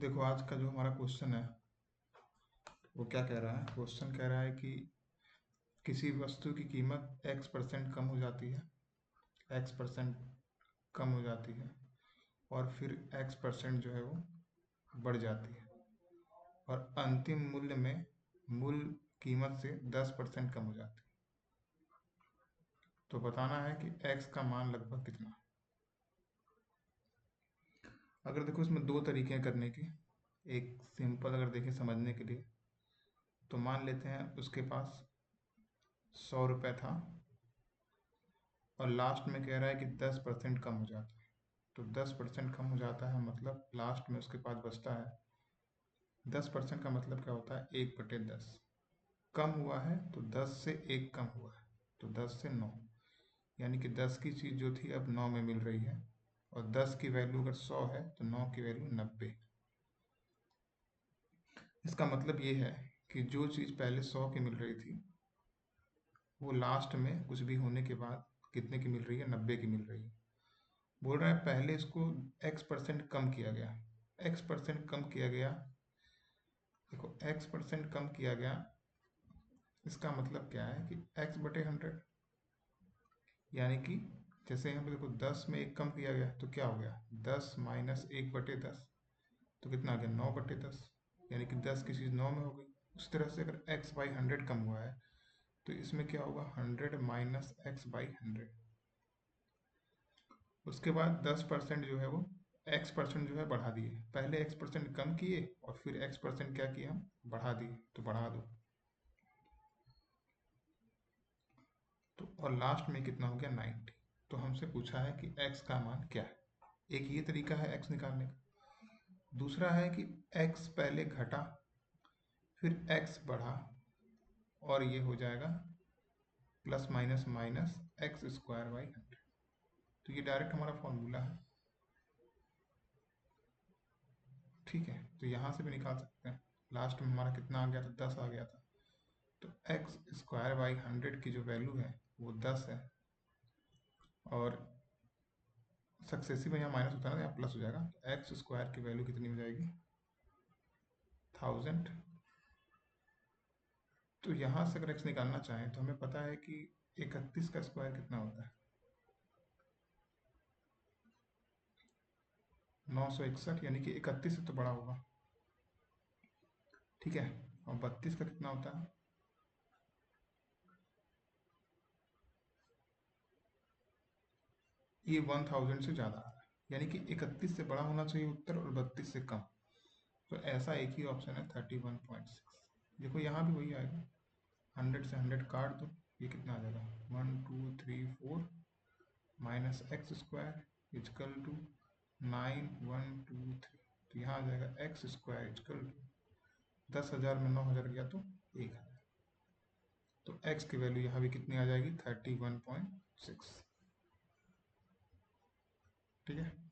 देखो आज का जो हमारा क्वेश्चन है वो क्या कह रहा है। क्वेश्चन कह रहा है कि किसी वस्तु की कीमत x% कम हो जाती है, x% कम हो जाती है और फिर x% जो है वो बढ़ जाती है और अंतिम मूल्य में मूल कीमत से 10% कम हो जाती है। तो बताना है कि x का मान लगभग कितना है। अगर देखो इसमें दो तरीके हैं करने के। एक सिंपल अगर देखें समझने के लिए तो मान लेते हैं उसके पास 100 रुपये था और लास्ट में कह रहा है कि 10% कम हो जाता है। तो 10% कम हो जाता है मतलब लास्ट में उसके पास बचता है 10%। का मतलब क्या होता है 1/10। कम हुआ है तो 10 से 1 कम हुआ है तो 10 से 9, यानी कि 10 की चीज़ जो थी अब 9 में मिल रही है और 10 की वैल्यू अगर 100 है तो 9 की वैल्यू 90। इसका मतलब ये है कि जो चीज़ पहले 100 की मिल रही थी वो लास्ट में कुछ भी होने के बाद कितने की मिल रही है, 90 की मिल रही है। बोल रहा है पहले इसको x% कम किया गया। x% कम किया गया, देखो x% कम किया गया, इसका मतलब क्या है कि x/100, यानी कि जैसे यहाँ पे देखो 10 में 1 कम किया गया तो क्या हो गया 10 माइनस 1/10, तो कितना आ गया 9/10, यानी कि 10 की चीज़ 9 में हो गई। उस तरह से अगर x/100 कम हुआ है तो इसमें क्या होगा 100 माइनस x/100। उसके बाद 10% जो है वो x% जो है बढ़ा दिए। पहले x% कम किए और फिर x% क्या किए हम बढ़ा दिए, तो बढ़ा दो। तो और लास्ट में कितना हो गया 90। तो हमसे पूछा है कि x का मान क्या है। एक ये तरीका है x निकालने का। दूसरा है कि x पहले घटा फिर x बढ़ा और ये हो जाएगा प्लस माइनस माइनस x²/100। तो ये डायरेक्ट हमारा फॉर्मूला है, ठीक है। तो यहाँ से भी निकाल सकते हैं। लास्ट में हमारा कितना आ गया था 10 आ गया था, तो x²/100 की जो वैल्यू है वो 10 है और सक्सेसिव में यहाँ माइनस होता है ना, यहाँ प्लस हो जाएगा। तो x² की वैल्यू कितनी हो जाएगी 1000। तो यहाँ से अगर x निकालना चाहें तो हमें पता है कि 31 का स्क्वायर कितना होता है 961, यानी कि 31 से तो बड़ा होगा, ठीक है। और 32 का कितना होता है, ये 1000 से ज़्यादा आ रहा है, यानी कि 31 से बड़ा होना चाहिए उत्तर और 32 से कम। तो ऐसा एक ही ऑप्शन है 31.6। देखो यहाँ भी वही आएगा, 100 से 100 काट दो, ये कितना आ जाएगा 1 2 3 4 माइनस x² इजकल टू 9 1 2 3। तो यहाँ आ जाएगा x² इजकल टू 10,000 में 9,000 गया तो 1,000। तो x की वैल्यू यहाँ भी कितनी आ जाएगी 31.6, ठीक है।